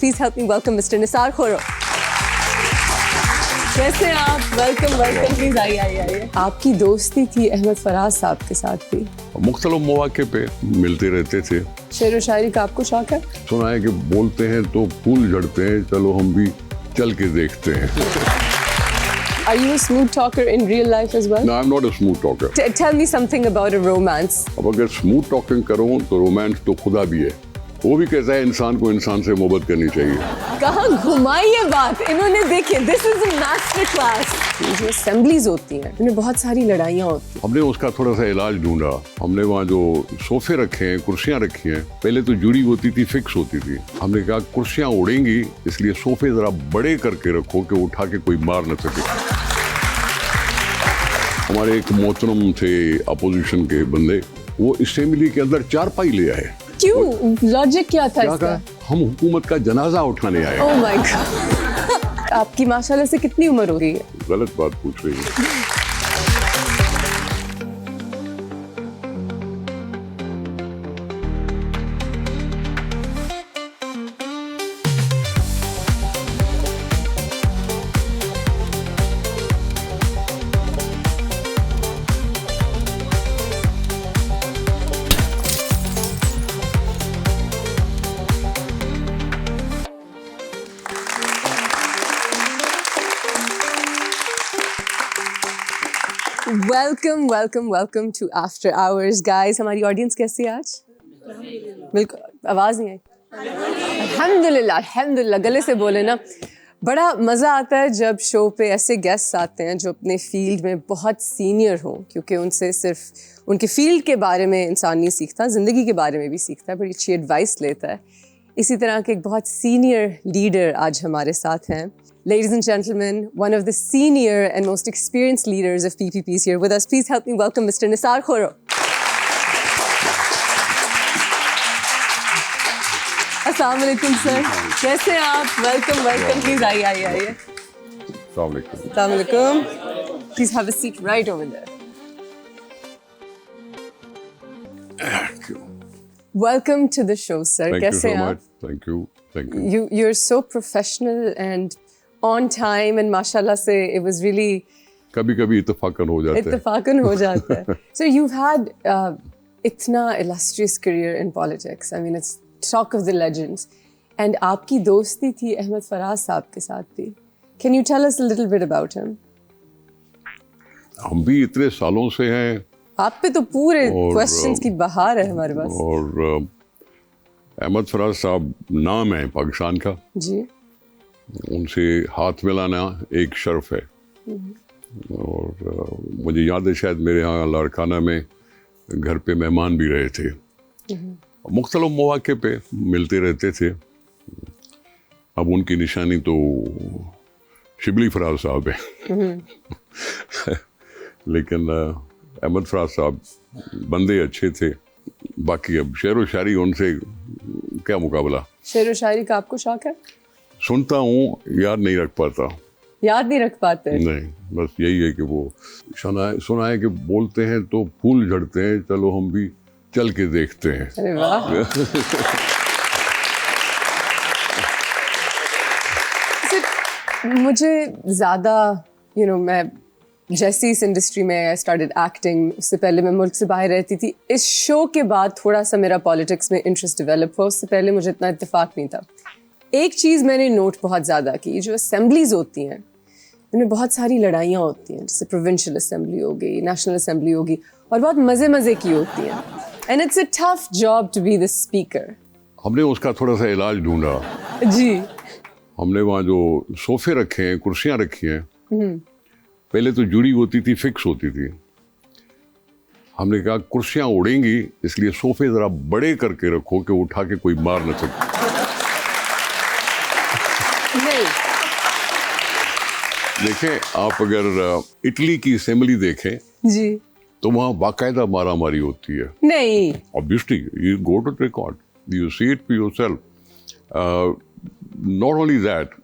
please help me welcome Mr. Nisar Khoro. کیسے ہیں آپ؟ ویلکم ویلکم، پلیز آئیے. آپ کی دوستی تھی احمد فراز صاحب کے ساتھ بھی، مختلف مواقع پہ ملتے رہتے تھے. شعر و شاعری کا آپ کو شوق ہے؟ سنا ہے کہ بولتے ہیں تو پھول جھڑتے ہیں، چلو ہم بھی چل کے دیکھتے ہیں. Are you a smooth talker in real life as well? No, I'm not a smooth talker. Tell me something about a romance. اب اگر اسموتھ ٹاکنگ کروں تو رومانس تو خدا بھی ہے. وہ بھی کہتا ہے انسان کو انسان سے محبت کرنی چاہیے. کہاں گھمائی یہ بات انہوں نے، دیکھیں دس از اے ماسٹر کلاس. جو اسمبلیز ہوتی ہیں ان میں بہت ساری لڑائیاں ہوتی ہیں. ہم نے اس کا تھوڑا سا علاج ڈھونڈا. ہم نے وہاں جو صوفے رکھے ہیں، کرسیاں رکھی ہیں، پہلے تو جڑی ہوتی تھی، فکس ہوتی تھی. ہم نے کہا کرسیاں اڑیں گی، اس لیے صوفے ذرا بڑے کر کے رکھو کہ اٹھا کے کوئی مار نہ سکے. ہمارے ایک محترم تھے اپوزیشن کے بندے، وہ اسمبلی کے اندر چارپائی لے آئے. کیوں؟ لاجک کیا تھا اس کا؟ ہم حکومت کا جنازہ اٹھانے آئے. Oh my God. آپ کی ماشاءاللہ سے کتنی عمر ہو رہی ہے؟ غلط بات پوچھ رہی ہے. Welcome welcome welcome to after hours guys. ہماری آڈینس کیسی ہے آج؟ بالکل آواز نہیں آئی. الحمدللہ الحمدللہ، گلے سے بولے نا. بڑا مزہ آتا ہے جب شو پہ ایسے گیسٹ آتے ہیں جو اپنے فیلڈ میں بہت سینئر ہوں، کیونکہ ان سے صرف ان کے فیلڈ کے بارے میں انسان نہیں سیکھتا، زندگی کے بارے میں بھی سیکھتا ہے، بڑی اچھی ایڈوائس لیتا ہے. اسی طرح کے ایک بہت سینئر لیڈر آج ہمارے ساتھ ہیں. Ladies and gentlemen, one of the senior and most experienced leaders of PPP is here with us. Please help me welcome Mr. Nisar Khoro. السلام علیکم سر، کیسے ہیں آپ؟ ویلکم ویلکم، پلیز آئیے. السلام علیکم. السلام علیکم. Please have a seat right over there. Welcome to the show, sir. Thank you کیسے so ہیں much. آپ؟ Thank you. You're so professional and on time and mashallah سے it was really کبھی کبھی اتفاقاً ہو جاتا ہے. اتفاقاً ہو جاتا ہے. So you've had اتنا illustrious career in politics. I mean it's talk of the legends. And آپ کی دوستی تھی احمد فراز صاحب کے ساتھ بھی. Can you tell us a little bit about him? ہم بھی اتنے سالوں سے ہیں. آپ پہ تو پورے questions کی بہار ہے ہمارے پاس. اور احمد فراز صاحب نام ہے پاکستان کا. جی. ان سے ہاتھ ملانا ایک شرف ہے. اور مجھے یاد ہے شاید میرے ہاں لاڑکانہ میں گھر پہ مہمان بھی رہے تھے. مختلف مواقع پہ ملتے رہتے تھے. اب ان کی نشانی تو شبلی فراز صاحب ہے. لیکن احمد فراز صاحب بندے اچھے تھے. باقی اب شعر و شاعری ان سے کیا مقابلہ. شعر و شاعری کا آپ کو شوق ہے؟ سنتا ہوں، یاد نہیں رکھ پاتا. یاد نہیں رکھ پاتے؟ نہیں، بس یہی ہے کہ وہ سنا ہے کہ بولتے ہیں تو پھول جھڑتے ہیں، چلو ہم بھی چل کے دیکھتے ہیں. ارے واہ. مجھے زیادہ میں جیسے اس انڈسٹری میں آئی اسٹارٹڈ ایکٹنگ، اس سے پہلے میں ملک سے باہر رہتی تھی. اس شو کے بعد تھوڑا سا میرا پالیٹکس میں انٹرسٹ ڈیولپ ہوا. اس سے پہلے مجھے اتنا اتفاق نہیں تھا. ایک چیز میں نے نوٹ بہت زیادہ کی، جو اسمبلیز ہوتی ہیں ان میں بہت ساری لڑائیاں ہوتی ہیں، جیسے پروونشل اسمبلی ہو گئی، نیشنل اسمبلی ہوگی، اور بہت مزے کی ہوتی ہیں. And it's a tough job to be the speaker. ہم نے اس کا تھوڑا سا علاج ڈھونڈا. جی. ہم نے وہاں جو صوفے رکھے ہیں، کرسیاں رکھی ہیں، پہلے تو جڑی ہوتی تھی، فکس ہوتی تھی. ہم نے کہا کرسیاں اڑیں گی، اس لیے صوفے ذرا بڑے کر کے رکھو کہ اٹھا کے کوئی مار نہ سکے. دیکھیں آپ اگر اٹلی کی اسمبلی دیکھیں جی تو وہاں باقاعدہ مارا ماری ہوتی ہے. نہیں. Obviously, you go to the record, you see it for yourself. Not only that,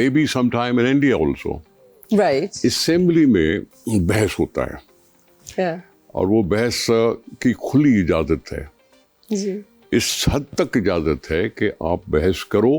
maybe sometime in India also. Right. Assembly میں بحث ہوتا ہے. Yeah. اور وہ بحث کی کھلی اجازت ہے. جی. اس حد تک اجازت ہے کہ آپ بحث کرو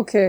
Okay,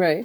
Right.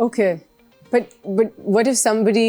Okay, but what if somebody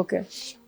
Okay.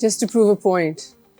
Just to prove a point.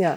Yeah.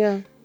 Yeah.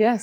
Yes.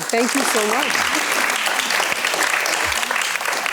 Thank you so much.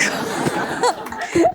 God.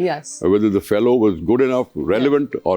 Yes. whether the fellow was good enough, relevant or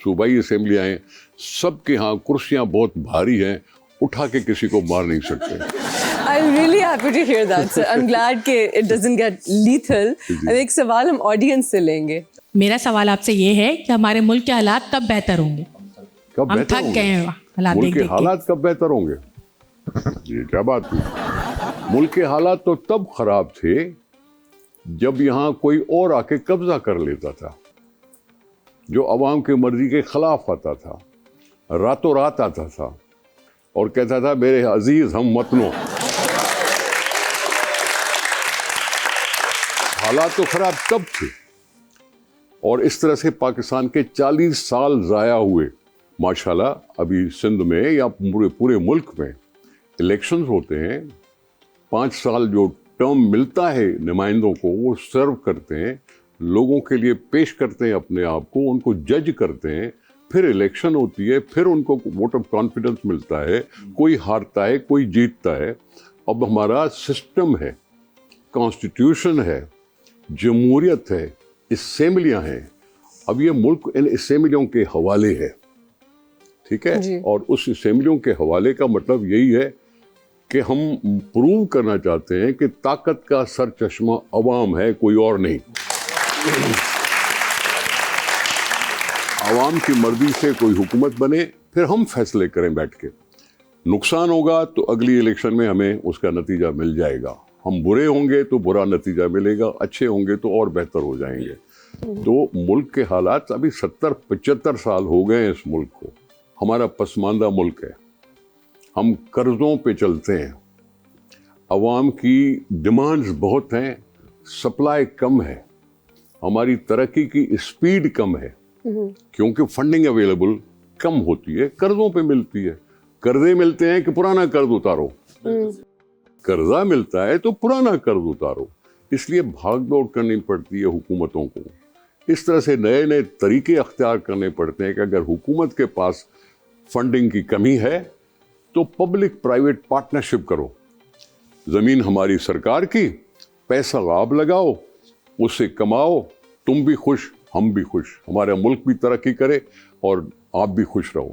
صوبائی اسمبلیاں ہیں, سب کے ہاں کرسیاں بہت بھاری ہیں, اٹھا کے کسی کو مار نہیں سکتے. I'm really happy to hear that, sir. I'm glad کہ it doesn't get lethal. اب ایک سوال ہم آڈینس سے لیں گے. میرا سوال آپ سے یہ ہے کہ ہمارے ملک کے حالات کب بہتر ہوں گے؟ کب ہم بہتر تھک ہوں گئے ہیں حالات ملک دیکھ کے دیکھ کے. حالات کب بہتر ہوں گے؟ یہ کیا بات ہوئی؟ ملک کے حالات تو تب خراب تھے جب یہاں کوئی اور آ کے قبضہ کر لیتا تھا, جو عوام کی مرضی کے خلاف آتا تھا, راتوں رات آتا تھا اور کہتا تھا میرے عزیز ہم وطنوں. حالات تو خراب تب تھے, اور اس طرح سے پاکستان کے 40 سال ضائع ہوئے. ماشاءاللہ ابھی سندھ میں یا پورے ملک میں الیکشنز ہوتے ہیں, 5 سال جو ٹرم ملتا ہے نمائندوں کو وہ سرو کرتے ہیں, لوگوں کے لیے پیش کرتے ہیں اپنے آپ کو, ان کو جج کرتے ہیں, پھر الیکشن ہوتی ہے, پھر ان کو ووٹ آف کانفیڈنس ملتا ہے, کوئی ہارتا ہے کوئی جیتتا ہے. اب ہمارا سسٹم ہے, کانسٹیٹیوشن ہے, جمہوریت ہے, اسمبلیاں ہیں. اب یہ ملک ان اسمبلیوں کے حوالے ہے, ٹھیک ہے, اور اس اسمبلیوں کے حوالے کا مطلب یہی ہے کہ ہم پروو کرنا چاہتے ہیں کہ طاقت کا سر چشمہ عوام ہے, کوئی اور نہیں. عوام کی مرضی سے کوئی حکومت بنے, پھر ہم فیصلے کریں بیٹھ کے. نقصان ہوگا تو اگلی الیکشن میں ہمیں اس کا نتیجہ مل جائے گا, ہم برے ہوں گے تو برا نتیجہ ملے گا, اچھے ہوں گے تو اور بہتر ہو جائیں گے. تو ملک کے حالات ابھی 70-75 سال ہو گئے ہیں اس ملک کو. ہمارا پسماندہ ملک ہے, ہم قرضوں پہ چلتے ہیں, عوام کی ڈیمانڈز بہت ہیں, سپلائی کم ہے, ہماری ترقی کی اسپیڈ کم ہے کیونکہ فنڈنگ اویلیبل کم ہوتی ہے, قرضوں پہ ملتی ہے. قرضے ملتے ہیں کہ پرانا قرض اتارو, قرضہ ملتا ہے تو پرانا قرض اتارو. اس لیے بھاگ دوڑ کرنی پڑتی ہے حکومتوں کو. اس طرح سے نئے نئے طریقے اختیار کرنے پڑتے ہیں کہ اگر حکومت کے پاس فنڈنگ کی کمی ہے تو پبلک پرائیویٹ پارٹنرشپ کرو. زمین ہماری سرکار کی, پیسہ آپ لگاؤ, اس سے کماؤ, تم بھی خوش ہم بھی خوش, ہمارا ملک بھی ترقی کرے اور آپ بھی خوش رہو.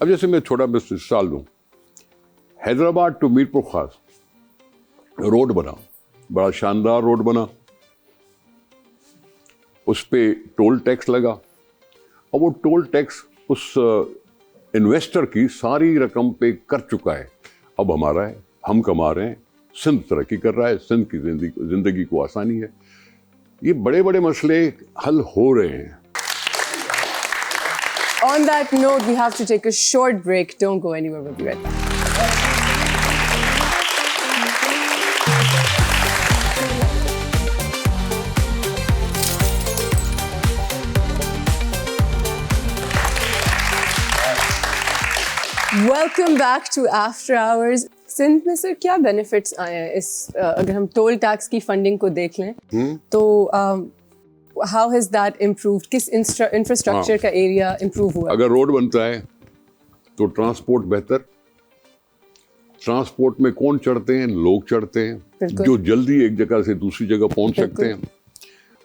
اب جیسے میں چھوٹا مثال دوں, حیدرآباد ٹو میر پور خاص روڈ بنا, بڑا شاندار روڈ بنا, اس پہ ٹول ٹیکس لگا, اور وہ ٹول ٹیکس اس انویسٹر کی ساری رقم پہ کر چکا ہے. اب ہمارا ہے, ہم کما رہے ہیں, سندھ ترقی کر رہا ہے, سندھ کی زندگی کو آسانی ہے. یہ بڑے بڑے مسئلے حل ہو رہے ہیں. On that note, we have to take a short break. Don't go anywhere. We'll be right back. Welcome back to After Hours. Sindh میں سر کیا بینیفٹس آئے ہیں اس, اگر ہم ٹول ٹیکس کی فنڈنگ کو دیکھ لیں تو ہاؤ ہیز دیٹ امپرووڈ, کس انفراسٹرکچر کا ایریا امپروو ہوا؟ اگر روڈ بنتا ہے تو ٹرانسپورٹ بہتر. ٹرانسپورٹ میں کون چڑھتے ہیں؟ لوگ چڑھتے ہیں جو جلدی ایک جگہ سے دوسری جگہ پہنچ سکتے ہیں.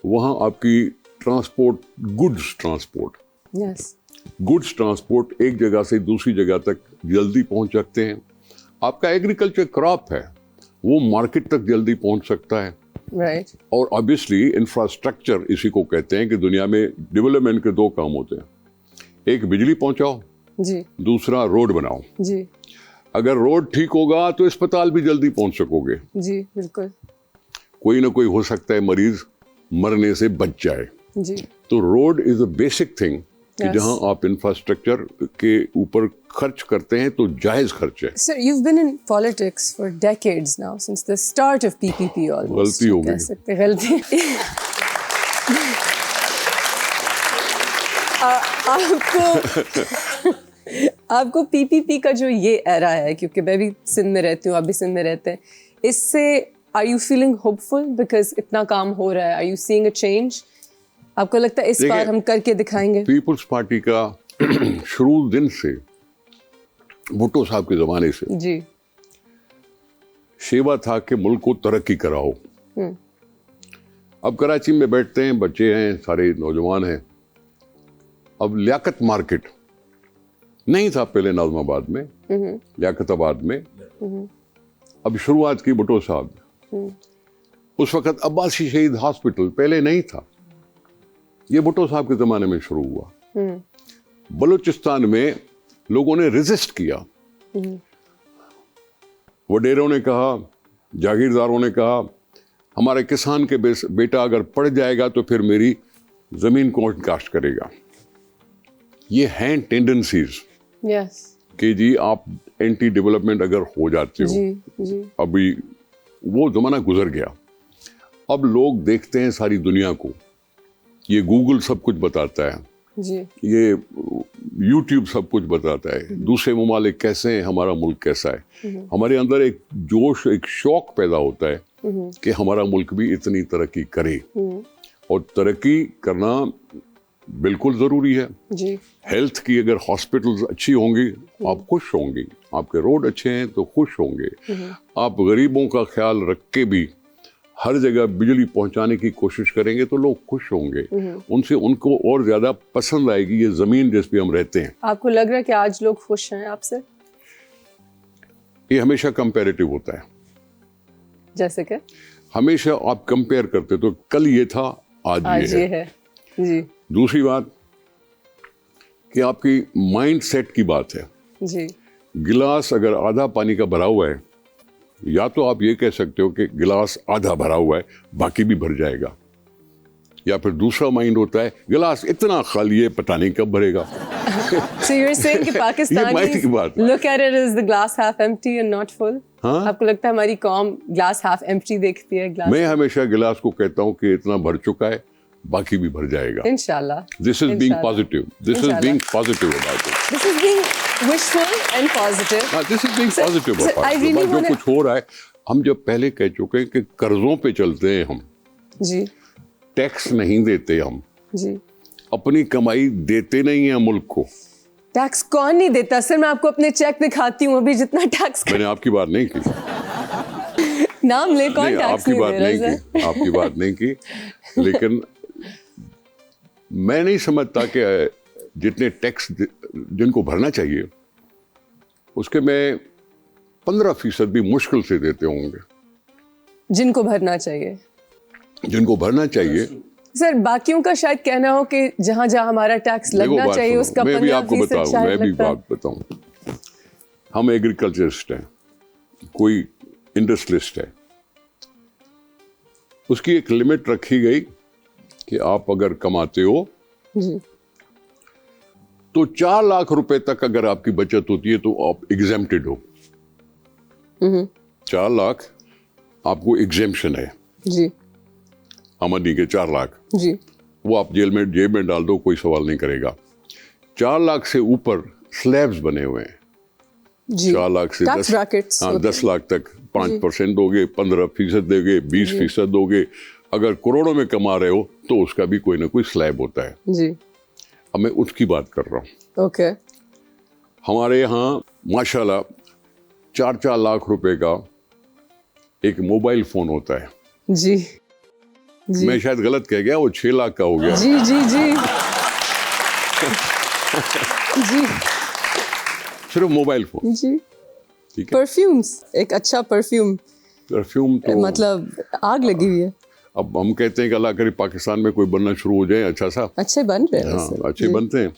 وہاں آپ کی transport, goods transport, goods transport ایک جگہ سے دوسری جگہ تک جلدی پہنچ سکتے ہیں. آپ کا ایگریکلچر کراپ ہے وہ مارکیٹ تک جلدی پہنچ سکتا ہے. اور obviously انفراسٹرکچر اسی کو کہتے ہیں کہ دنیا میں ڈیولپمنٹ کے 2 کام ہوتے ہیں, ایک بجلی پہنچاؤ, دوسرا روڈ بناؤ. اگر روڈ ٹھیک ہوگا تو اسپتال بھی جلدی پہنچ سکو گے. جی بالکل. کوئی نہ کوئی ہو سکتا ہے مریض مرنے سے بچ جائے. تو road is a basic thing کہ جہاں آپ انفراسٹرکچر کے اوپر خرچ کرتے ہیں تو جائز خرچ ہے. Sir, you've been in politics for decades now, since the start of PPP almost. غلطی ہو گئی. غلطی. آپ کو پی پی پی کا جو یہ ایرا ہے, کیونکہ میں بھی سندھ میں رہتی ہوں, آپ بھی سندھ میں رہتے ہیں, اس سے are you feeling hopeful because اتنا کام ہو رہا ہے? Are you seeing a change? آپ کو لگتا ہے اس بار ہم کر کے دکھائیں گے؟ پیپلز پارٹی کا شروع دن سے, بھٹو صاحب کے زمانے سے جی شیوا تھا کہ ملک کو ترقی کراؤ. اب کراچی میں بیٹھتے ہیں, بچے ہیں, سارے نوجوان ہیں, اب لیاقت مارکیٹ نہیں تھا پہلے ناظم آباد میں, لیاقت آباد میں. اب شروعات کی بھٹو صاحب. اس وقت عباسی شہید ہاسپٹل پہلے نہیں تھا, یہ بھٹو صاحب کے زمانے میں شروع ہوا. بلوچستان میں لوگوں نے ریزسٹ کیا. وڈیروں نے کہا, جاگیرداروں نے کہا, ہمارے کسان کے بیٹا اگر پڑ جائے گا تو پھر میری زمین کون کاشت کرے گا. یہ ہیں ٹینڈنسیز کہ جی آپ اینٹی ڈیولپمنٹ اگر ہو جاتے ہو. ابھی وہ زمانہ گزر گیا. اب لوگ دیکھتے ہیں ساری دنیا کو, یہ گوگل سب کچھ بتاتا ہے, یہ یوٹیوب سب کچھ بتاتا ہے, دوسرے ممالک کیسے ہیں, ہمارا ملک کیسا ہے. ہمارے اندر ایک جوش, ایک شوق پیدا ہوتا ہے کہ ہمارا ملک بھی اتنی ترقی کرے, اور ترقی کرنا بالکل ضروری ہے. ہیلتھ کی اگر ہاسپٹلز اچھی ہوں گی آپ خوش ہوں گی, آپ کے روڈ اچھے ہیں تو خوش ہوں گے. آپ غریبوں کا خیال رکھ کے بھی ہر جگہ بجلی پہنچانے کی کوشش کریں گے تو لوگ خوش ہوں گے. ان کو اور زیادہ پسند آئے گی یہ زمین جس پہ ہم رہتے ہیں. آپ کو لگ رہا ہے کہ آج لوگ خوش ہیں آپ سے؟ یہ ہمیشہ کمپیریٹیو ہوتا ہے. جیسے کہ ہمیشہ آپ کمپیئر کرتے تو کل یہ تھا آج یہ ہے. جی. دوسری بات کہ آپ کی مائنڈ سیٹ کی بات ہے. جی. گلاس اگر آدھا پانی کا بھرا ہوا ہے, یا تو آپ یہ کہہ سکتے ہو کہ گلاس آدھا بھرا ہوا ہے باقی بھی بھر جائے گا, یا پھر دوسرا مائنڈ ہوتا ہے گلاس اتنا خالی ہے پتہ نہیں کب بھرے گا. So you're saying کہ Pakistani look at it as the glass half empty and not full. آپ کو لگتا ہے ہماری قوم گلاس half empty دیکھتی ہے؟ گلاس میں ہمیشہ گلاس کو کہتا ہوں کہ اتنا بھر چکا ہے باقی بھی بھر جائے گا. انشاءاللہ. This is being positive. This is being positive about it. This is being wishful and positive. This is being positive about it. جو کچھ ہو رہا ہے, ہم جب پہلے کہہ چکے ہیں کہ قرضوں پہ چلتے ہیں ہم, جی, ٹیکس نہیں دیتے ہم, جی, اپنی کمائی دیتے نہیں ہیں ملک کو. ٹیکس کون نہیں دیتا سر؟ میں آپ کو اپنے چیک دکھاتی ہوں ابھی جتنا ٹیکس. میں نے آپ کی بات نہیں کی. نام لے کون ٹیکس نہیں دے رہا سر؟ آپ کی بات نہیں کی, لیکن میں نہیں سمجھتا کہ جتنے ٹیکس جن کو بھرنا چاہیے اس کے میں 15% بھی مشکل سے دیتے ہوں گے. جن کو بھرنا چاہیے, جن کو بھرنا چاہیے. سر باقیوں کا شاید کہنا ہو کہ جہاں جہاں ہمارا ٹیکس لگنا چاہیے اس کا 15% میں بھی آپ کو بتاؤں, میں بھی بات بتاؤں. ہم ایگریکلچرسٹ ہیں, کوئی انڈسٹریلسٹ ہے, اس کی ایک لمٹ رکھی گئی کہ آپ اگر کماتے ہو تو 4 لاکھ روپے تک اگر آپ کی بچت ہوتی ہے تو آپ ایگزیمپٹڈ ہو. 4 لاکھ آپ کو ایگزیمپشن ہے. جی. آمدنی کے 4 لاکھ, جی, وہ آپ جیب میں ڈال دو, کوئی سوال نہیں کرے گا. 4 لاکھ سے اوپر سلیبز بنے ہوئے ہیں. 4 لاکھ سے 10 لاکھ تک 5% دو گے, 15% دو گے, 20% دو گے. اگر کروڑوں میں کما رہے ہو تو اس کا بھی کوئی نہ کوئی سلیب ہوتا ہے. جی. اب میں اس کی بات کر رہا ہوں. اوکے. ہمارے یہاں ماشاءاللہ 4 لاکھ روپے کا ایک موبائل فون ہوتا ہے. جی. جی. میں شاید غلط کہہ گیا, وہ 6 لاکھ کا ہو گیا. جی جی جی جی. صرف موبائل فون. جی. ٹھیک ہے. پرفیومز, ایک اچھا پرفیوم تو مطلب آگ لگی ہوئی ہے. اب ہم کہتے ہیں کہ اللہ کرے پاکستان میں کوئی بننا شروع ہو جائے اچھا سا. اچھے بن رہے ہیں. ہاں اچھے بنتے ہیں,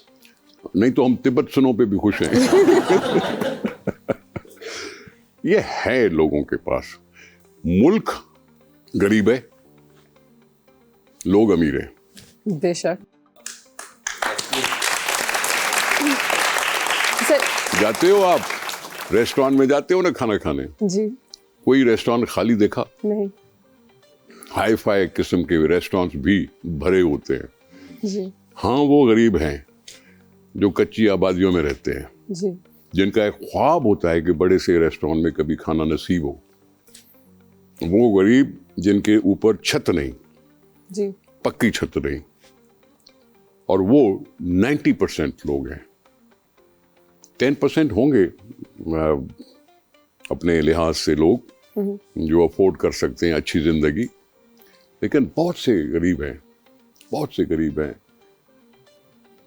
نہیں تو ہم تبت سنوں پہ بھی خوش ہیں. یہ ہے لوگوں کے پاس. ملک غریب ہے, لوگ امیر ہیں. بے شک. جاتے ہو آپ ریسٹورانٹ میں, جاتے ہو نا کھانا کھانے, جی, کوئی ریسٹورانٹ خالی دیکھا؟ نہیں. ہائی فائی قسم کے ریسٹورانٹس بھی بھرے ہوتے ہیں. جی. ہاں وہ غریب ہیں جو کچی آبادیوں میں رہتے ہیں, جی, جن کا ایک خواب ہوتا ہے کہ بڑے سے ریسٹورانٹ میں کبھی کھانا نصیب ہو. وہ غریب جن کے اوپر چھت نہیں, جی, پکی چھت نہیں, اور وہ 90% لوگ ہیں. 10% ہوں گے اپنے لحاظ سے لوگ جو افورڈ کر سکتے ہیں اچھی زندگی, لیکن بہت سے غریب ہیں, بہت سے غریب ہیں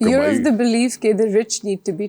you're of the belief that the rich need to be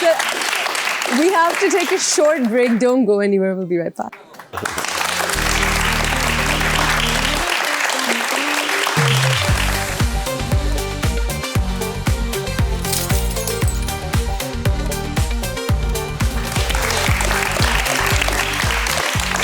So we have to take a short break. Don't go anywhere. We'll be right back.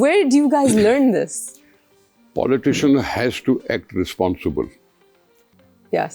Where do you guys learn this? Politician has to act responsible. Yes.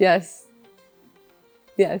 Yes. Yes.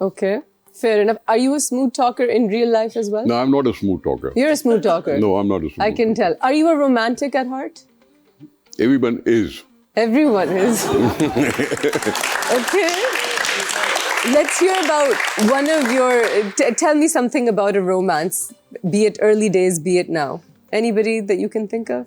Okay. Fair enough. Are you a smooth talker in real life as well? No, I'm not a smooth talker. You're a smooth talker. No, I'm not a smooth I can tell. Are you a romantic at heart? talker. Everyone is. Everyone is. Okay. Let's hear about one of your. Tell me something about a romance, be it early days, be it now. Anybody that you can think of?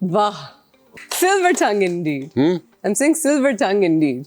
Wow. Silver tongue indeed. I'm saying silver tongue indeed.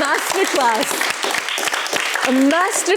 master class. A master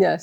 Yes.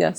Yes.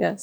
Yes.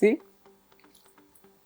See?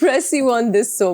press you on this so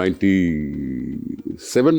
97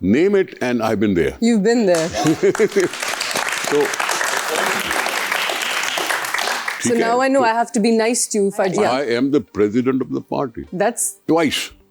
Name it and I've been there. You've been there. So now I know I have to be nice to you, Fajia. I am the president of the party. That's Twice.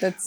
That's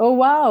oh wow.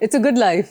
It's a good life.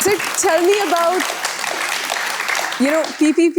So tell me about, PPP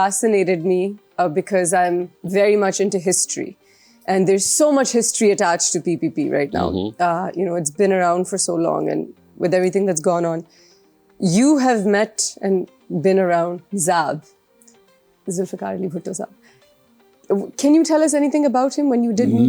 fascinated me because I'm very much into history. And there's so much history attached to PPP right now. It's been around for so long, and with everything that's gone on, you have met and been around Zab, Zulfikar Ali Bhutto Saab. Can you tell us anything about him when you did meet him?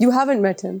You haven't met him.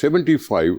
75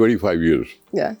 25 years. Yes.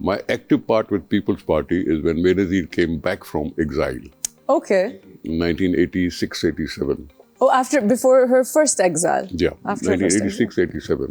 My active part with People's Party is when Benazir came back from exile, Okay. 1986-87. Oh, before her first exile. Yeah, After her first exile. 1986-87.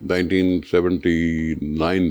1979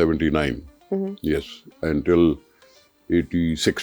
79, yes, until 86.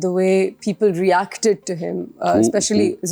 the way people reacted to him, especially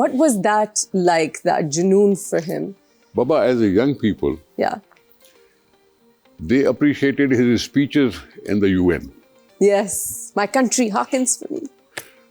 What was that like, that junoon for him? Baba, as a young people, Yeah. they appreciated his speeches in the UN. Yes. My country hearkens for me.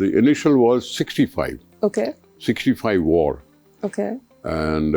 The initial was 65. Okay. 65 war. Okay. And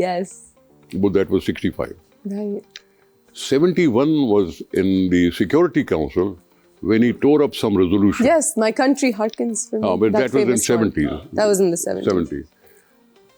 Yes. But that was 65. Right. 71 was in the Security Council when he tore up some resolution. Yes, my country hearkens for me. but that was in famous one. 70s. That was in the 70s. 70s.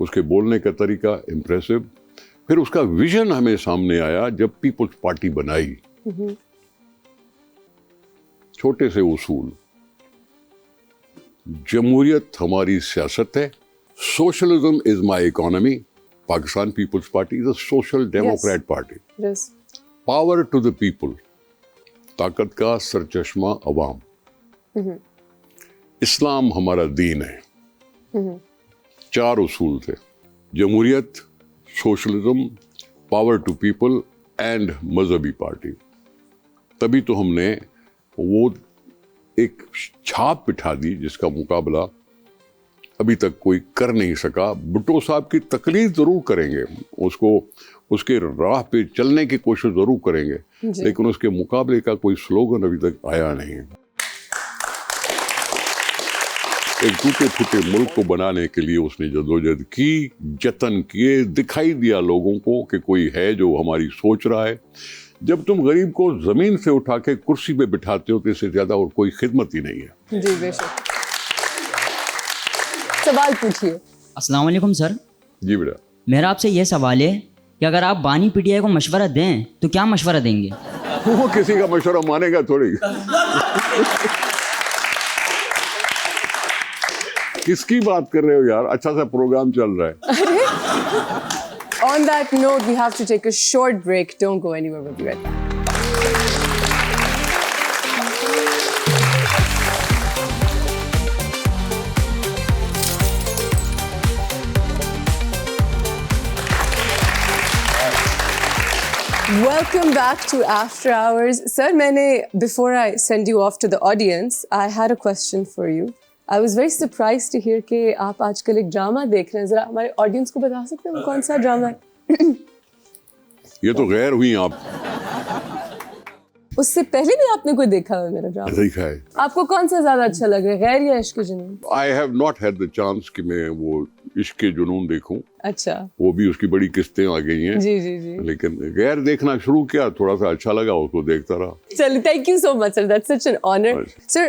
اس کے بولنے کا طریقہ impressive. پھر اس کا vision ہمیں سامنے آیا جب پیپلز پارٹی بنائی. چھوٹے سے اصول. جمہوریت ہماری سیاست ہے. Socialism is my economy. Pakistan Peoples Party is a social democrat party. Power to the people. طاقت کا سرچشمہ عوام. اسلام ہمارا دین ہے. 4 اصول تھے. جمہوریت, socialism, power to people and مذہبی پارٹی. تبھی تو ہم نے وہ ایک چھاپ بٹھا دی جس کا مقابلہ ابھی تک کوئی کر نہیں سکا. بھٹو صاحب کی تقلید ضرور کریں گے, اس کے راہ پہ چلنے کی کوشش ضرور کریں گے, لیکن اس کے مقابلے کا کوئی سلوگن ابھی تک آیا نہیں. ایک ٹوٹے پھوٹے ملک کو بنانے کے لیے اس نے جدوجہد کی, جتن کیے, دکھائی دیا لوگوں کو کہ کوئی ہے جو ہماری سوچ رہا ہے. جب تم غریب کو زمین سے اٹھا کے کرسی پہ بٹھاتے ہو تو اس سے زیادہ اور کوئی خدمت ہی نہیں ہے. جی بے شک. سوال پوچھیے. السلام علیکم سر. جی بیٹا. میرا آپ سے یہ سوال ہے کہ اگر آپ بانی پی ٹی آئی کو مشورہ دیں تو کیا مشورہ دیں گے؟ وہ کسی کا مشورہ مانے گا تھوڑی. کس کی بات کر رہے ہو یار؟ اچھا سا پروگرام چل رہا ہے. On that note, we have to take a short break. Don't go anywhere. We'll be right back. Welcome back to After Hours. Sir, before I send you off to the audience, I had a question for you. I was very surprised to hear کہ آپ آج کل ایک drama دیکھ رہے ہیں. ذرا ہمارے آڈینس کو بتا سکتے ہیں وہ کون سا ڈرامہ ہے؟ یہ تو غیر ہوئی آپ. اس سے پہلے بھی آپ نے کوئی دیکھا ہوا میرا ڈرامہ؟ دیکھا ہے. آپ کو کون سا زیادہ اچھا لگ رہا ہے, غیر یا عشق جنون؟ I have not had the chance کہ میں وہ عشق جنون دیکھوں. اچھا. وہ بھی اس کی بڑی قسطیں آ گئی ہیں. جی جی جی. لیکن غیر دیکھنا شروع کیا, تھوڑا سا اچھا لگا, اس کو دیکھتا رہا. چلیے, thank you so much, sir. That's such an honor. Sir,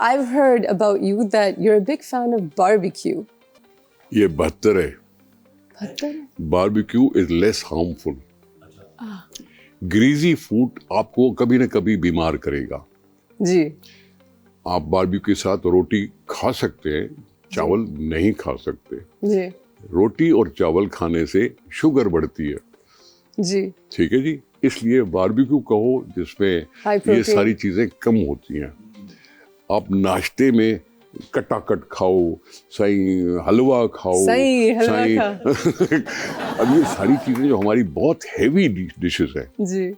I've heard about you that you're a big fan of barbecue. یہ بہتر ہے. Barbecue is less harmful. Greasy food آپ کو کبھی نہ کبھی بیمار کرے گا. جی. آپ باربیکیو کے ساتھ روٹی کھا سکتے ہیں, چاول نہیں کھا سکتے. جی. روٹی اور چاول کھانے سے شوگر بڑھتی ہے. جی. ٹھیک ہے جی. اس لیے باربیکیو کہو جس میں یہ ساری چیزیں کم ہوتی ہیں. آپ ناشتے میں کٹا کٹ کھاؤ, صحیح حلوہ کھاؤ, صحیح اب یہ ساری چیزیں جو ہماری بہت ہیوی ڈشز ہیں, جی,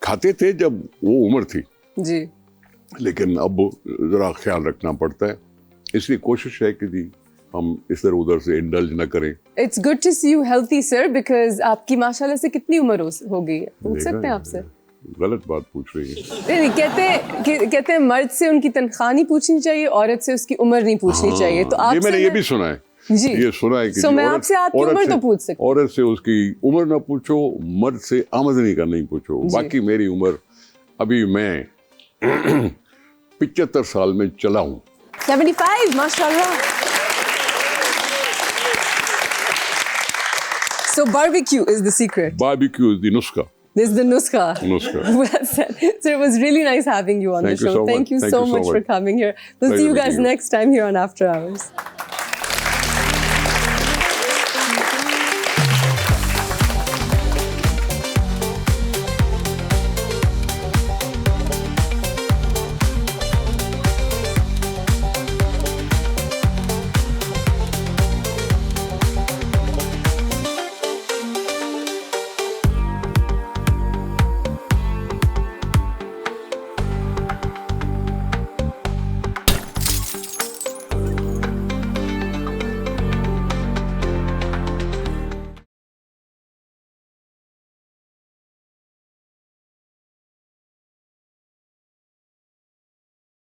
کھاتے تھے جب وہ عمر تھی, جی, لیکن اب ذرا خیال رکھنا پڑتا ہے. اس لیے کوشش ہے کہ جی ہم ادھر ادھر سے انڈلج نہ کریں. It's good to see you healthy sir, because آپ کی ماشاءاللہ سے کتنی عمر ہو گئی ہے, پوچھ سکتے ہیں آپ سے؟ غلط بات پوچھ رہی ہے. کہتے ہیں مرد سے ان کی تنخواہ نہیں پوچھنی چاہیے, عورت سے اس کی عمر نہیں پوچھنی چاہیے. تو آپ میں نے یہ بھی سنا ہے, جی, یہ سنا ہے کہ میں آپ سے آپ کی عمر تو پوچھ سکتا ہوں. عورت سے اس کی عمر نہ پوچھو, مرد سے آمدنی کا نہیں پوچھو. باقی میری عمر ابھی میں 75 سال میں چلا ہوں. 75, ماشاءاللہ. So barbecue is the secret. Barbecue is the nuskha. This is the nuskha. Well said. So it was really nice having you on the show. Thank you so much for coming here. We'll see you guys next time here on After Hours.